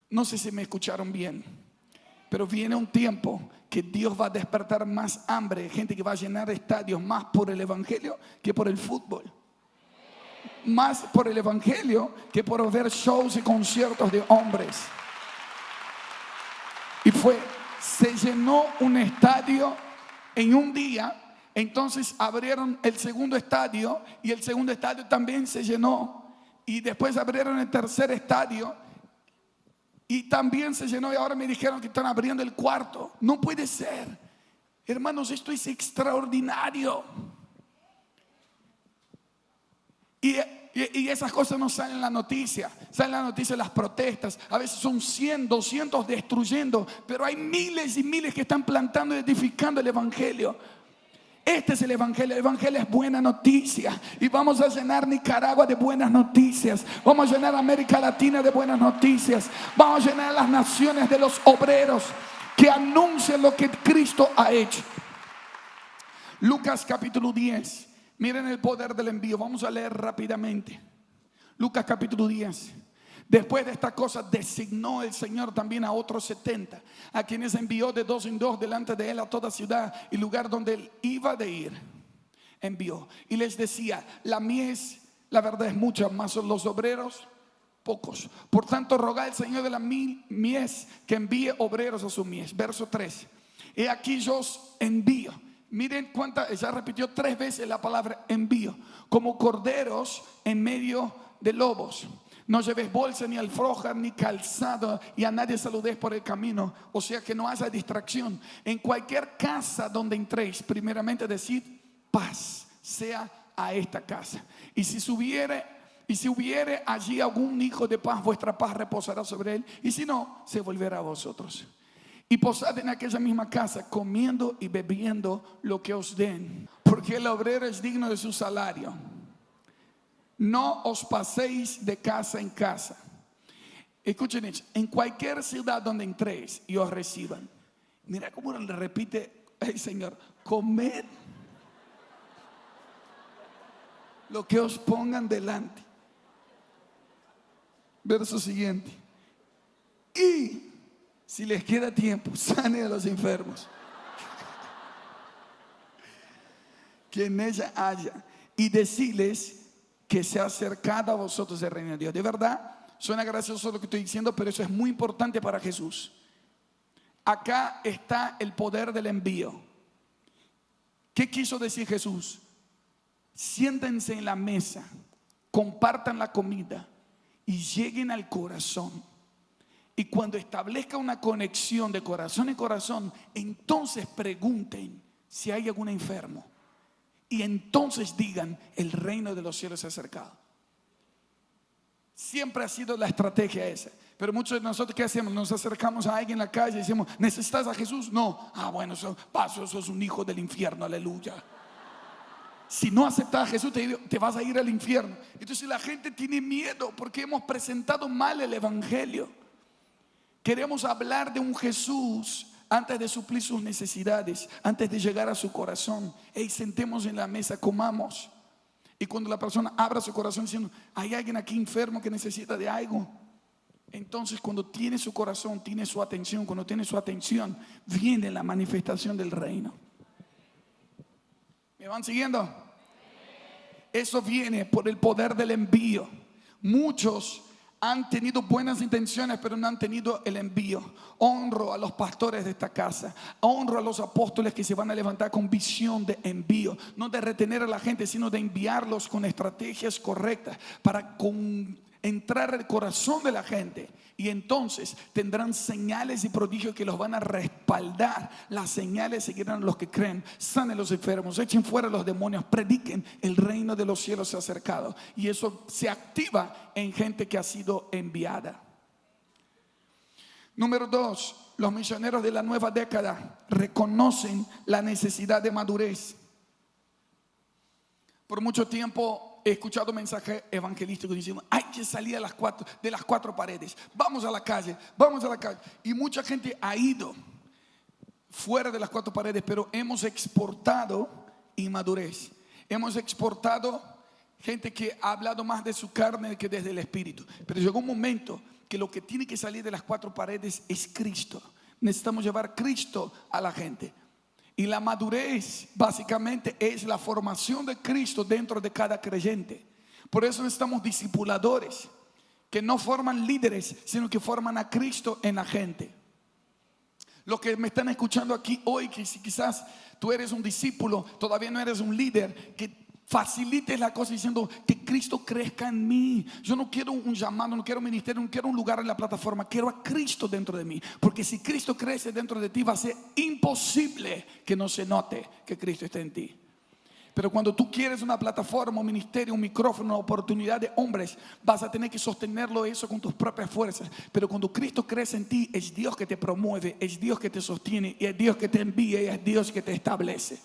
No sé si me escucharon bien, pero viene un tiempo que Dios va a despertar más hambre, gente que va a llenar estadios más por el evangelio que por el fútbol. Más por el evangelio que por ver shows y conciertos de hombres. Y se llenó un estadio en un día. Entonces abrieron el segundo estadio y el segundo estadio también se llenó. Y después abrieron el tercer estadio y también se llenó. Y ahora me dijeron que están abriendo el cuarto. No puede ser. Hermanos, esto es extraordinario. Y esas cosas no salen en la noticia. Salen en la noticia las protestas. A veces son 100, 200 destruyendo. Pero hay miles y miles que están plantando y edificando el evangelio. Este es el evangelio. El evangelio es buena noticia. Y vamos a llenar Nicaragua de buenas noticias. Vamos a llenar América Latina de buenas noticias. Vamos a llenar las naciones de los obreros que anuncian lo que Cristo ha hecho. Lucas capítulo 10. Miren el poder del envío. Vamos a leer rápidamente. Lucas capítulo 10. Después de esta cosa designó el Señor también a otros 70, a quienes envió de dos en dos delante de él a toda ciudad y lugar donde él iba de ir. Envió y les decía: la mies, la verdad es mucha, mas los obreros pocos. Por tanto, rogad al Señor de la mies que envíe obreros a su mies. Verso 3. He aquí yo os envío. Miren ya repitió 3 veces la palabra envío. Como corderos en medio de lobos. No llevéis bolsa, ni alforja, ni calzado, y a nadie saludéis por el camino. O sea, que no haya distracción. En cualquier casa donde entréis, primeramente decid: paz sea a esta casa. Y si hubiere allí algún hijo de paz, vuestra paz reposará sobre él. Y si no, se volverá a vosotros. Y posad en aquella misma casa, comiendo y bebiendo lo que os den, porque el obrero es digno de su salario. No os paséis de casa en casa. Escuchen esto: en cualquier ciudad donde entréis y os reciban. Mira cómo le repite el Señor: comed lo que os pongan delante. Verso siguiente: y si les queda tiempo, sane a los enfermos que en ella haya, y decirles que se ha acercado a vosotros el reino de Dios. De verdad, suena gracioso lo que estoy diciendo, pero eso es muy importante para Jesús. Acá está el poder del envío. ¿Qué quiso decir Jesús? Siéntense en la mesa, compartan la comida y lleguen al corazón. Y cuando establezca una conexión de corazón en corazón, entonces pregunten si hay algún enfermo. Y entonces digan: el reino de los cielos se ha acercado. Siempre ha sido la estrategia esa. Pero muchos de nosotros, ¿qué hacemos? Nos acercamos a alguien en la calle y decimos: ¿necesitas a Jesús? No. Ah, bueno, eso es un hijo del infierno, aleluya. Si no aceptas a Jesús, te vas a ir al infierno. Entonces la gente tiene miedo porque hemos presentado mal el evangelio. Queremos hablar de un Jesús antes de suplir sus necesidades, antes de llegar a su corazón. Sentemos en la mesa, comamos. Y cuando la persona abra su corazón diciendo: hay alguien aquí enfermo que necesita de algo, entonces cuando tiene su corazón, tiene su atención. Cuando tiene su atención, viene la manifestación del reino. ¿Me van siguiendo? Eso viene por el poder del envío. Muchos han tenido buenas intenciones, pero no han tenido el envío. Honro a los pastores de esta casa. Honro a los apóstoles que se van a levantar con visión de envío. No de retener a la gente, sino de enviarlos con estrategias correctas para entrar al corazón de la gente. Y entonces tendrán señales y prodigios que los van a respaldar. Las señales seguirán a los que creen. Sanen los enfermos, echen fuera los demonios, prediquen: el reino de los cielos se ha acercado. Y eso se activa en gente que ha sido enviada. Número 2, los misioneros de la nueva década reconocen la necesidad de madurez. Por mucho tiempo he escuchado mensajes evangelísticos diciendo: hay que salir de las cuatro paredes. Vamos a la calle, vamos a la calle. Y mucha gente ha ido fuera de las 4 paredes, pero hemos exportado inmadurez. Hemos exportado gente que ha hablado más de su carne que desde el espíritu. Pero llegó un momento que lo que tiene que salir de las cuatro paredes es Cristo. Necesitamos llevar Cristo a la gente. Y la madurez básicamente es la formación de Cristo dentro de cada creyente. Por eso necesitamos discipuladores que no forman líderes, sino que forman a Cristo en la gente. Los que me están escuchando aquí hoy, que si quizás tú eres un discípulo, todavía no eres un líder, que facilites la cosa diciendo que Cristo crezca en mí. Yo no quiero un llamado, no quiero un ministerio, no quiero un lugar en la plataforma, quiero a Cristo dentro de mí. Porque si Cristo crece dentro de ti, va a ser imposible que no se note que Cristo está en ti. Pero cuando tú quieres una plataforma, un ministerio, un micrófono, una oportunidad de hombres, vas a tener que sostenerlo eso con tus propias fuerzas. Pero cuando Cristo crece en ti, es Dios que te promueve, es Dios que te sostiene, y es Dios que te envía, y es Dios que te establece.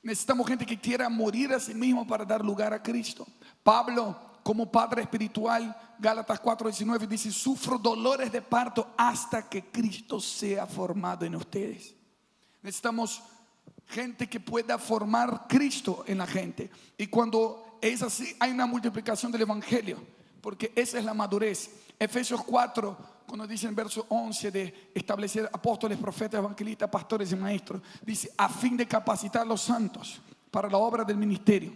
Necesitamos gente que quiera morir a sí mismo para dar lugar a Cristo. Pablo, como padre espiritual, Gálatas 4:19 dice: sufro dolores de parto hasta que Cristo sea formado en ustedes. Necesitamos gente que pueda formar Cristo en la gente. Y cuando es así, hay una multiplicación del evangelio, porque esa es la madurez. Efesios 4, cuando dice en verso 11 de establecer apóstoles, profetas, evangelistas, pastores y maestros, dice: a fin de capacitar a los santos para la obra del ministerio.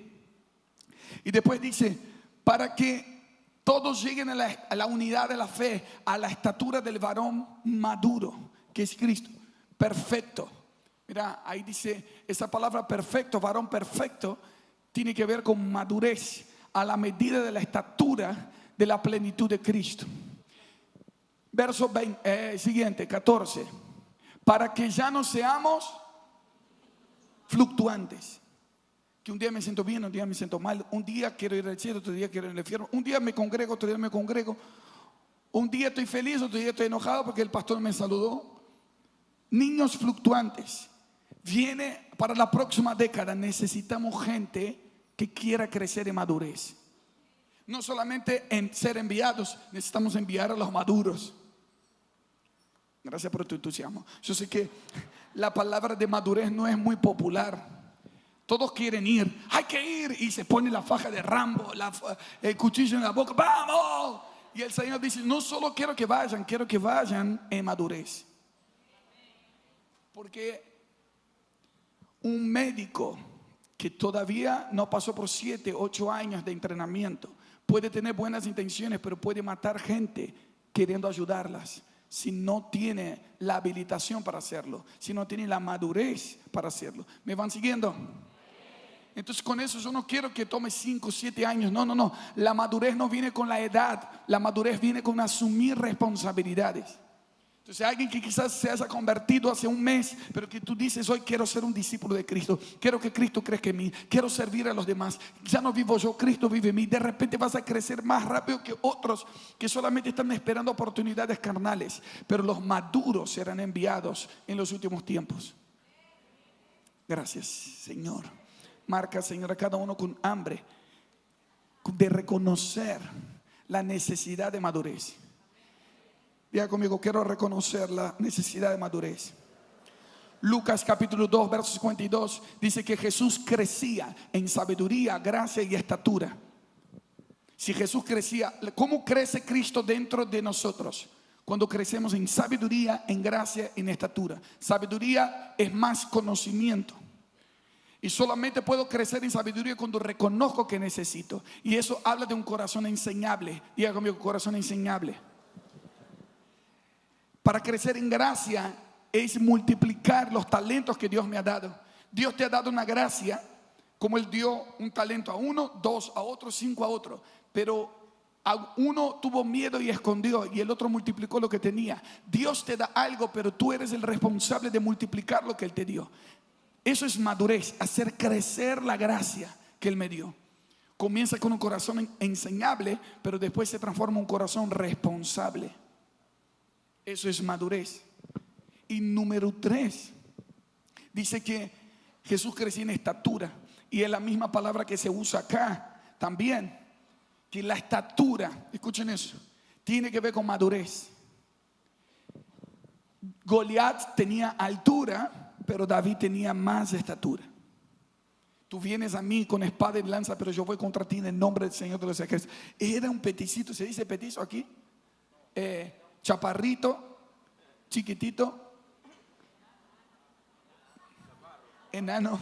Y después dice: para que todos lleguen a la unidad de la fe, a la estatura del varón maduro, que es Cristo, perfecto. Mira, ahí dice, esa palabra perfecto, varón perfecto, tiene que ver con madurez, a la medida de la estatura de la plenitud de Cristo. Verso 20, siguiente, 14. Para que ya no seamos fluctuantes. Que un día me siento bien, un día me siento mal. Un día quiero ir al cielo, otro día quiero ir al infierno. Un día me congrego, otro día me congrego. Un día estoy feliz, otro día estoy enojado porque el pastor me saludó. Niños fluctuantes. Viene para la próxima década. Necesitamos gente que quiera crecer en madurez. No solamente en ser enviados, necesitamos enviar a los maduros. Gracias por tu entusiasmo. Yo sé que la palabra de madurez no es muy popular. Todos quieren ir, hay que ir, y se pone la faja de Rambo, el cuchillo en la boca, ¡vamos! Y el Señor dice: no solo quiero que vayan en madurez. Porque un médico que todavía no pasó por 7, 8 años de entrenamiento puede tener buenas intenciones, pero puede matar gente queriendo ayudarlas si no tiene la habilitación para hacerlo, si no tiene la madurez para hacerlo. ¿Me van siguiendo? Entonces con eso yo no quiero que tome 5, 7 años. No. La madurez no viene con la edad. La madurez viene con asumir responsabilidades. Entonces alguien que quizás se haya convertido hace un mes, pero que tú dices: hoy quiero ser un discípulo de Cristo, quiero que Cristo crezca en mí, quiero servir a los demás, ya no vivo yo, Cristo vive en mí. De repente vas a crecer más rápido que otros que solamente están esperando oportunidades carnales. Pero los maduros serán enviados en los últimos tiempos. Gracias, Señor. Marca, Señor, a cada uno con hambre de reconocer la necesidad de madurez. Diga conmigo: quiero reconocer la necesidad de madurez. Lucas capítulo 2, verso 52 dice que Jesús crecía en sabiduría, gracia y estatura. Si Jesús crecía, ¿cómo crece Cristo dentro de nosotros? Cuando crecemos en sabiduría, en gracia y en estatura. Sabiduría es más conocimiento. Y solamente puedo crecer en sabiduría cuando reconozco que necesito. Y eso habla de un corazón enseñable. Diga conmigo: corazón enseñable. Para crecer en gracia es multiplicar los talentos que Dios me ha dado. Dios te ha dado una gracia, como Él dio un talento a uno, 2 a otro, 5 a otro. Pero a uno tuvo miedo y escondió, y el otro multiplicó lo que tenía. Dios te da algo, pero tú eres el responsable de multiplicar lo que Él te dio. Eso es madurez, hacer crecer la gracia que Él me dio. Comienza con un corazón enseñable, pero después se transforma en un corazón responsable. Eso es madurez. Y número 3, dice que Jesús crecía en estatura. Y es la misma palabra que se usa acá también. Que la estatura, escuchen eso, tiene que ver con madurez. Goliat tenía altura, pero David tenía más estatura. Tú vienes a mí con espada y lanza, pero yo voy contra ti en el nombre del Señor de los ejércitos. Era un peticito, ¿se dice petizo aquí? Chaparrito, chiquitito, enano.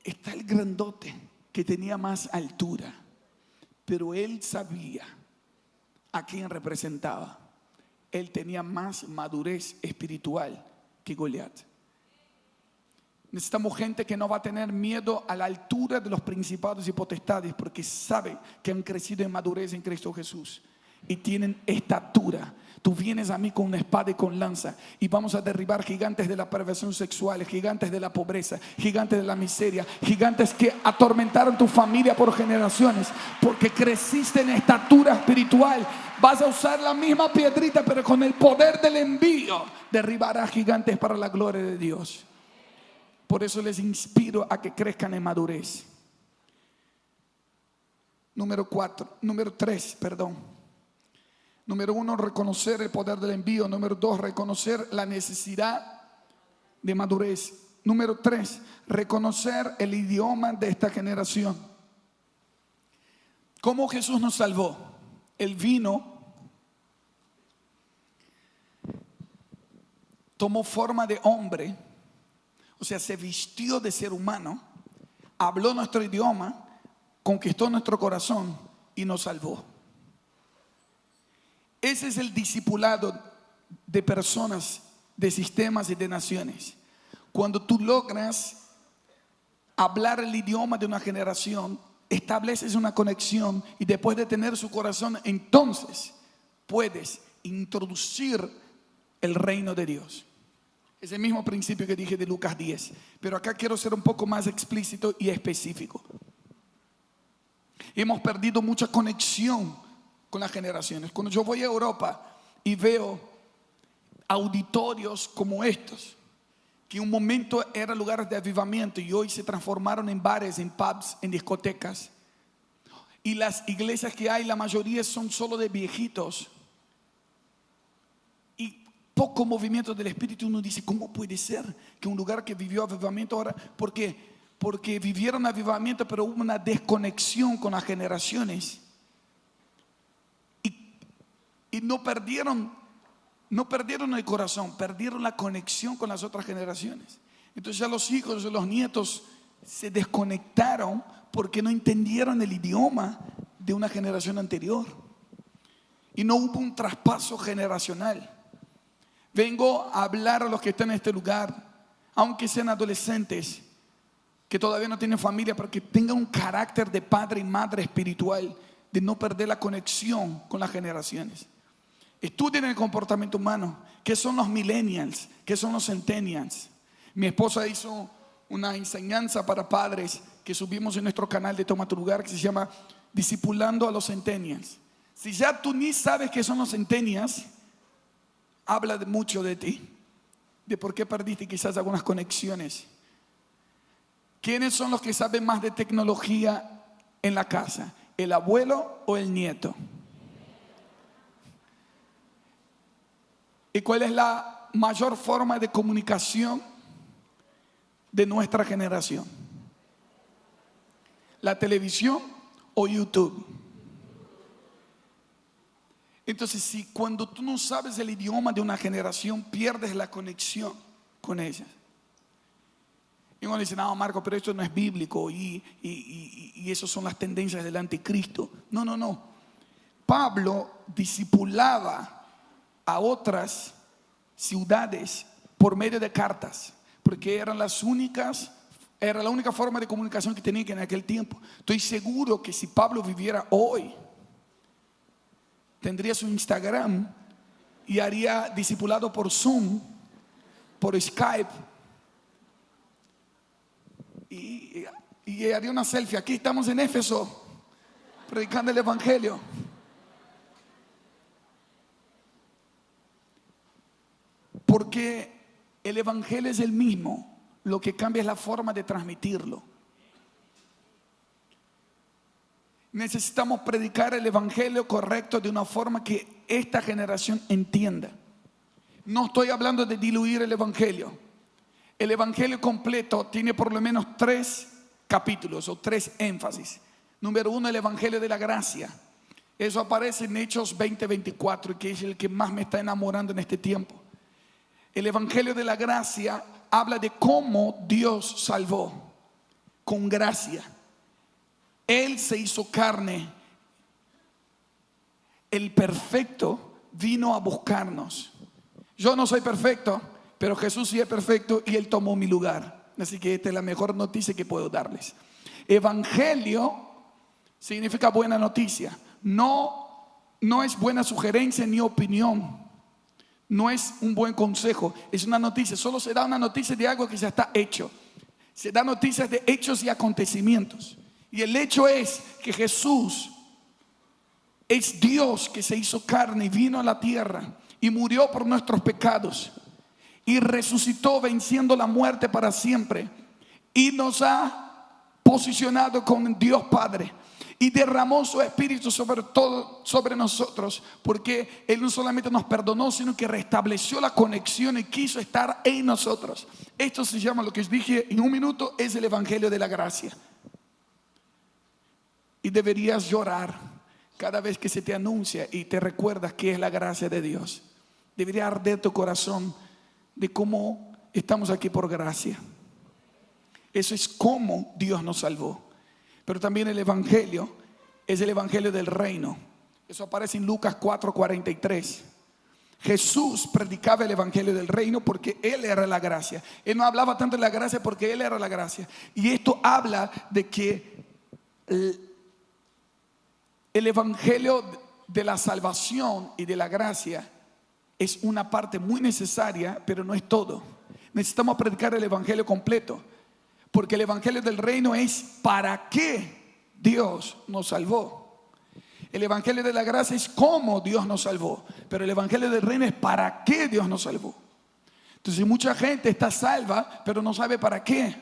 Está el grandote que tenía más altura, pero él sabía a quién representaba. Él tenía más madurez espiritual que Goliat. Necesitamos gente que no va a tener miedo a la altura de los principados y potestades, porque sabe que han crecido en madurez en Cristo Jesús y tienen estatura. Tú vienes a mí con una espada y con lanza y vamos a derribar gigantes de la perversión sexual, gigantes de la pobreza, gigantes de la miseria, gigantes que atormentaron tu familia por generaciones, porque creciste en estatura espiritual. Vas a usar la misma piedrita, pero con el poder del envío derribarás gigantes para la gloria de Dios. Por eso les inspiro a que crezcan en madurez. Número 3. Número 1, reconocer el poder del envío. Número 2, reconocer la necesidad de madurez. Número 3, reconocer el idioma de esta generación. ¿Cómo Jesús nos salvó? Él vino, tomó forma de hombre, o sea, se vistió de ser humano, habló nuestro idioma, conquistó nuestro corazón y nos salvó. Ese es el discipulado de personas, de sistemas y de naciones. Cuando tú logras hablar el idioma de una generación, estableces una conexión y después de tener su corazón, entonces puedes introducir el reino de Dios. Es el mismo principio que dije de Lucas 10, pero acá quiero ser un poco más explícito y específico. Hemos perdido mucha conexión con las generaciones. Cuando yo voy a Europa y veo auditorios como estos, que en un momento eran lugares de avivamiento y hoy se transformaron en bares, en pubs, en discotecas, y las iglesias que hay, la mayoría son solo de viejitos y poco movimiento del Espíritu, uno dice, ¿cómo puede ser que un lugar que vivió avivamiento ahora? Porque vivieron avivamiento, pero hubo una desconexión con las generaciones. Y no perdieron el corazón, perdieron la conexión con las otras generaciones. Entonces ya los hijos y los nietos se desconectaron porque no entendieron el idioma de una generación anterior. Y no hubo un traspaso generacional. Vengo a hablar a los que están en este lugar, aunque sean adolescentes, que todavía no tienen familia, pero que tengan un carácter de padre y madre espiritual, de no perder la conexión con las generaciones. Estudien el comportamiento humano. ¿Qué son los millennials? ¿Qué son los centennials? Mi esposa hizo una enseñanza para padres que subimos en nuestro canal de Toma Tu Lugar, que se llama Discipulando a los Centennials. Si ya tú ni sabes qué son los centennials, habla mucho de ti, de por qué perdiste quizás algunas conexiones. ¿Quiénes son los que saben más de tecnología en la casa? ¿El abuelo o el nieto? ¿Y cuál es la mayor forma de comunicación de nuestra generación? ¿La televisión o YouTube? Entonces, si cuando tú no sabes el idioma de una generación, pierdes la conexión con ella. Y uno dice, no, Marco, pero esto no es bíblico y eso son las tendencias del anticristo. No. Pablo discipulaba a otras ciudades por medio de cartas, porque era la única forma de comunicación que tenían en aquel tiempo. Estoy seguro que si Pablo viviera hoy, tendría su Instagram y haría discipulado por Zoom, por Skype, y haría una selfie. Aquí estamos en Éfeso, predicando el evangelio. Porque el evangelio es el mismo, lo que cambia es la forma de transmitirlo. Necesitamos predicar el evangelio correcto de una forma que esta generación entienda. No estoy hablando de diluir el evangelio. El evangelio completo tiene por lo menos 3 capítulos o 3 énfasis. Número 1, el evangelio de la gracia. Eso aparece en Hechos 20:24, que es el que más me está enamorando en este tiempo. El evangelio de la gracia habla de cómo Dios salvó con gracia. Él se hizo carne. El perfecto vino a buscarnos. Yo no soy perfecto, pero Jesús sí es perfecto y Él tomó mi lugar. Así que esta es la mejor noticia que puedo darles. Evangelio significa buena noticia. No es buena sugerencia ni opinión. No es un buen consejo. Es una noticia. Solo se da una noticia de algo que ya está hecho. Se da noticias de hechos y acontecimientos. Y el hecho es que Jesús es Dios que se hizo carne y vino a la tierra y murió por nuestros pecados y resucitó venciendo la muerte para siempre y nos ha posicionado con Dios Padre y derramó su espíritu sobre nosotros, porque Él no solamente nos perdonó, sino que restableció la conexión y quiso estar en nosotros. Esto se llama, lo que os dije en un minuto, es el evangelio de la gracia. Y deberías llorar cada vez que se te anuncia y te recuerdas que es la gracia de Dios. Debería arder tu corazón de cómo estamos aquí por gracia. Eso es cómo Dios nos salvó. Pero también el evangelio es el evangelio del reino. Eso aparece en Lucas 4:43. Jesús predicaba el evangelio del reino porque Él era la gracia. Él no hablaba tanto de la gracia porque Él era la gracia. Y esto habla de que el evangelio de la salvación y de la gracia es una parte muy necesaria, pero no es todo. Necesitamos predicar el evangelio completo, porque el evangelio del reino es para qué Dios nos salvó. El evangelio de la gracia es cómo Dios nos salvó, pero el evangelio del reino es para qué Dios nos salvó. Entonces mucha gente está salva, pero no sabe para qué.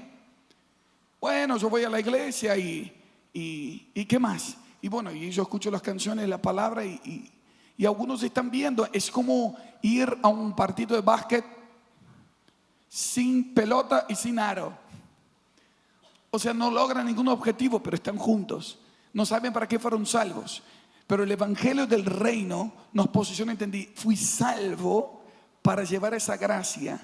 Bueno, yo voy a la iglesia y ¿qué más? Y bueno, y yo escucho las canciones, la palabra y algunos están viendo. Es como ir a un partido de básquet sin pelota y sin aro. O sea, no logran ningún objetivo, pero están juntos. No saben para qué fueron salvos. Pero el evangelio del reino nos posiciona, entendí. Fui salvo para llevar esa gracia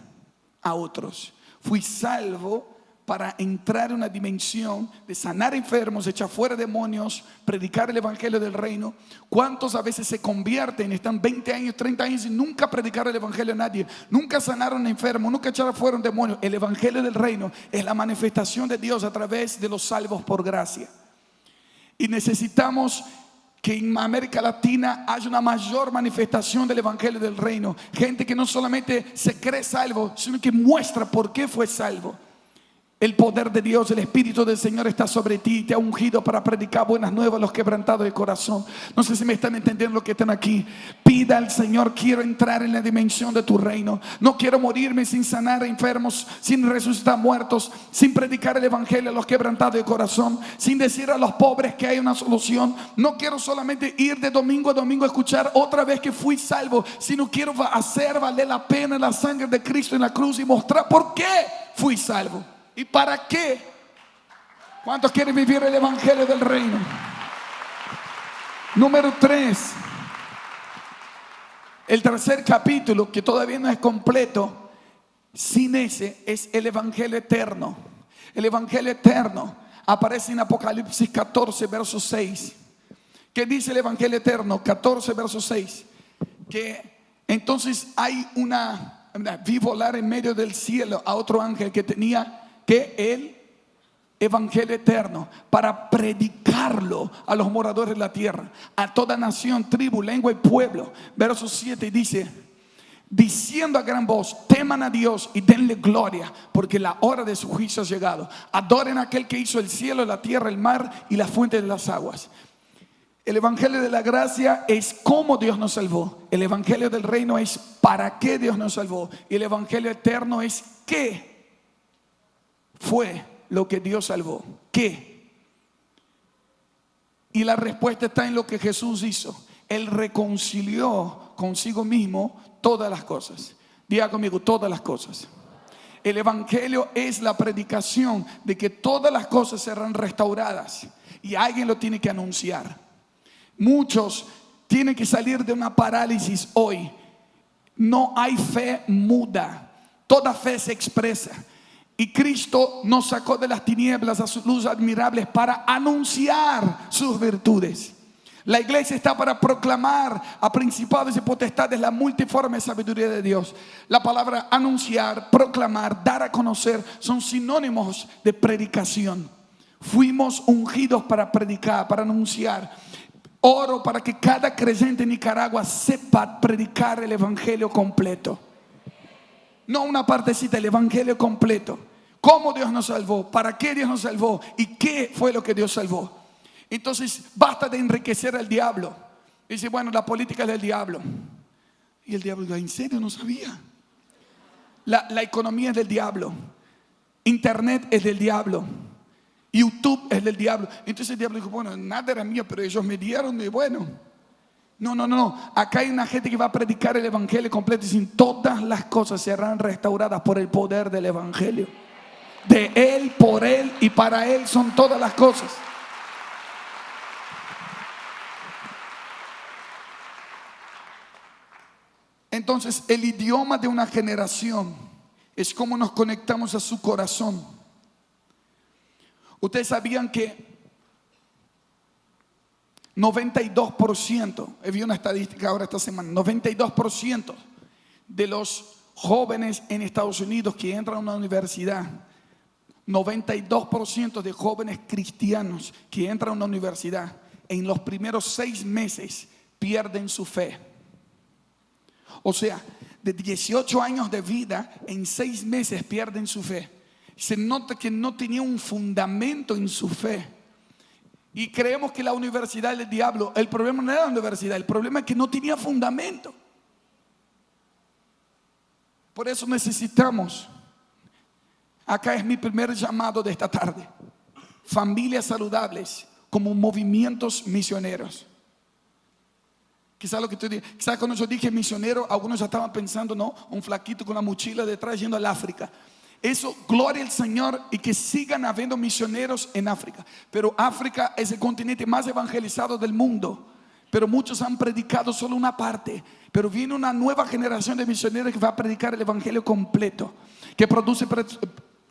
a otros. Fui salvo para entrar en una dimensión de sanar enfermos, echar fuera demonios, predicar el evangelio del reino. ¿Cuántos a veces se convierten, están 20 años, 30 años y nunca predicaron el evangelio a nadie? Nunca sanaron a un enfermo, nunca echaron fuera un demonio. El evangelio del reino es la manifestación de Dios a través de los salvos por gracia. Y necesitamos que en América Latina haya una mayor manifestación del evangelio del reino. Gente que no solamente se cree salvo, sino que muestra por qué fue salvo. El poder de Dios, el Espíritu del Señor está sobre ti y te ha ungido para predicar buenas nuevas a los quebrantados de corazón. No sé si me están entendiendo lo que están aquí. Pida al Señor: quiero entrar en la dimensión de tu reino. No quiero morirme sin sanar a enfermos, sin resucitar muertos, sin predicar el evangelio a los quebrantados de corazón, sin decir a los pobres que hay una solución. No quiero solamente ir de domingo a domingo a escuchar otra vez que fui salvo, sino quiero hacer valer la pena la sangre de Cristo en la cruz y mostrar por qué fui salvo. ¿Y para qué? ¿Cuántos quieren vivir el evangelio del reino? Número 3. El tercer capítulo, que todavía no es completo, sin ese, es el evangelio eterno. El evangelio eterno aparece en Apocalipsis 14, verso 6. ¿Qué dice el evangelio eterno? 14, verso 6. Que entonces hay vi volar en medio del cielo a otro ángel que tenía que el evangelio eterno, para predicarlo a los moradores de la tierra, a toda nación, tribu, lengua y pueblo. Verso 7 dice: diciendo a gran voz, teman a Dios y denle gloria, porque la hora de su juicio ha llegado. Adoren a aquel que hizo el cielo, la tierra, el mar y la fuente de las aguas. El evangelio de la gracia es cómo Dios nos salvó. El evangelio del reino es para qué Dios nos salvó. Y el evangelio eterno es qué fue lo que Dios salvó. ¿Qué? Y la respuesta está en lo que Jesús hizo. Él reconcilió consigo mismo todas las cosas. Diga conmigo, todas las cosas. El evangelio es la predicación de que todas las cosas serán restauradas y alguien lo tiene que anunciar. Muchos tienen que salir de una parálisis hoy. No hay fe muda, toda fe se expresa. Y Cristo nos sacó de las tinieblas a su luz admirable para anunciar sus virtudes. La iglesia está para proclamar a principados y potestades la multiforme sabiduría de Dios. La palabra anunciar, proclamar, dar a conocer son sinónimos de predicación. Fuimos ungidos para predicar, para anunciar. Oro para que cada creyente en Nicaragua sepa predicar el evangelio completo. No una partecita, el evangelio completo. ¿Cómo Dios nos salvó? ¿Para qué Dios nos salvó? ¿Y qué fue lo que Dios salvó? Entonces basta de enriquecer al diablo. Dice, bueno, la política es del diablo. Y el diablo dice, ¿en serio? No sabía. La economía es del diablo. Internet es del diablo. YouTube es del diablo. Entonces el diablo dijo, bueno, nada era mío, pero ellos me dieron y bueno. No. Acá hay una gente que va a predicar el evangelio completo y sin todas las cosas serán restauradas por el poder del evangelio. De Él, por Él y para Él son todas las cosas. Entonces, el idioma de una generación es cómo nos conectamos a su corazón. Ustedes sabían que 92%, vi una estadística ahora esta semana, 92% de los jóvenes en Estados Unidos que entran a una universidad, 92% de jóvenes cristianos que entran a una universidad, en los primeros 6 meses pierden su fe. O sea, de 18 años de vida, en 6 meses pierden su fe. Se nota que no tenía un fundamento en su fe. Y creemos que la universidad es del diablo. El problema no era la universidad, el problema es que no tenía fundamento. Por eso necesitamos, acá es mi primer llamado de esta tarde, familias saludables como movimientos misioneros. Quizás lo que tú dices, quizás cuando yo dije misionero, algunos ya estaban pensando, no, un flaquito con la mochila detrás yendo al África. Eso, gloria al Señor, y que sigan habiendo misioneros en África. Pero África es el continente más evangelizado del mundo. Pero muchos han predicado solo una parte. Pero viene una nueva generación de misioneros que va a predicar el evangelio completo, que produce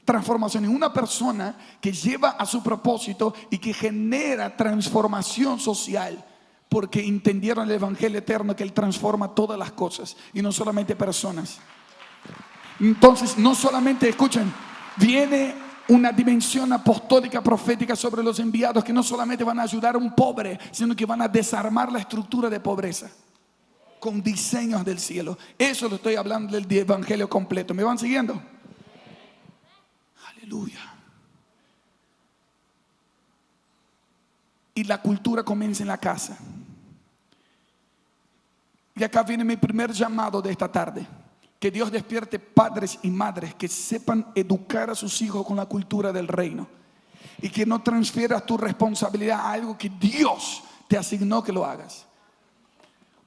transformación en una persona, que lleva a su propósito y que genera transformación social. Porque entendieron el evangelio eterno, que Él transforma todas las cosas y no solamente personas. Entonces, no solamente, escuchen, viene una dimensión apostólica profética sobre los enviados, que no solamente van a ayudar a un pobre, sino que van a desarmar la estructura de pobreza con diseños del cielo. Eso lo estoy hablando del evangelio completo. ¿Me van siguiendo? Aleluya. Y la cultura comienza en la casa. Y acá viene mi primer llamado de esta tarde. Que Dios despierte padres y madres que sepan educar a sus hijos con la cultura del reino. Y que no transfieras tu responsabilidad a algo que Dios te asignó que lo hagas.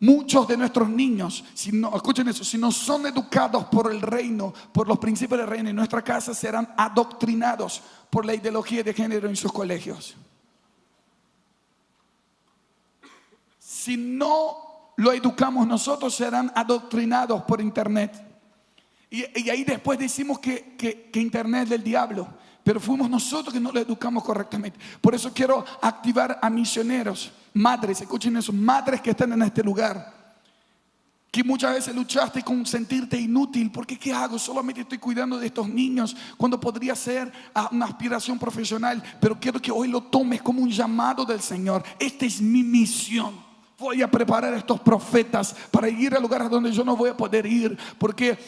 Muchos de nuestros niños, escuchen eso, si no son educados por el reino, por los principios del reino en nuestra casa, serán adoctrinados por la ideología de género en sus colegios. Si no lo educamos nosotros, serán adoctrinados por internet. Y ahí después decimos que internet es del diablo, pero fuimos nosotros que no lo educamos correctamente. Por eso quiero activar a misioneros, madres, escuchen eso, madres que están en este lugar, que muchas veces luchaste con sentirte inútil, porque ¿qué hago? Solamente estoy cuidando de estos niños cuando podría ser una aspiración profesional. Pero quiero que hoy lo tomes como un llamado del Señor. Esta es mi misión. Voy a preparar a estos profetas para ir a lugares donde yo no voy a poder ir. Porque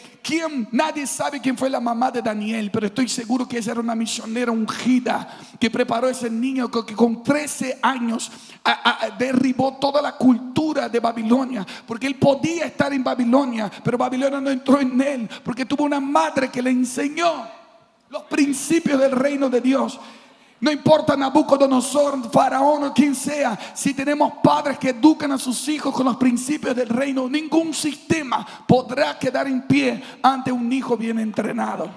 nadie sabe quién fue la mamá de Daniel, pero estoy seguro que ella era una misionera ungida que preparó a ese niño que con 13 años derribó toda la cultura de Babilonia. Porque él podía estar en Babilonia, pero Babilonia no entró en él, porque tuvo una madre que le enseñó los principios del reino de Dios. No importa Nabucodonosor, Faraón o quien sea, si tenemos padres que educan a sus hijos con los principios del reino, ningún sistema podrá quedar en pie ante un hijo bien entrenado.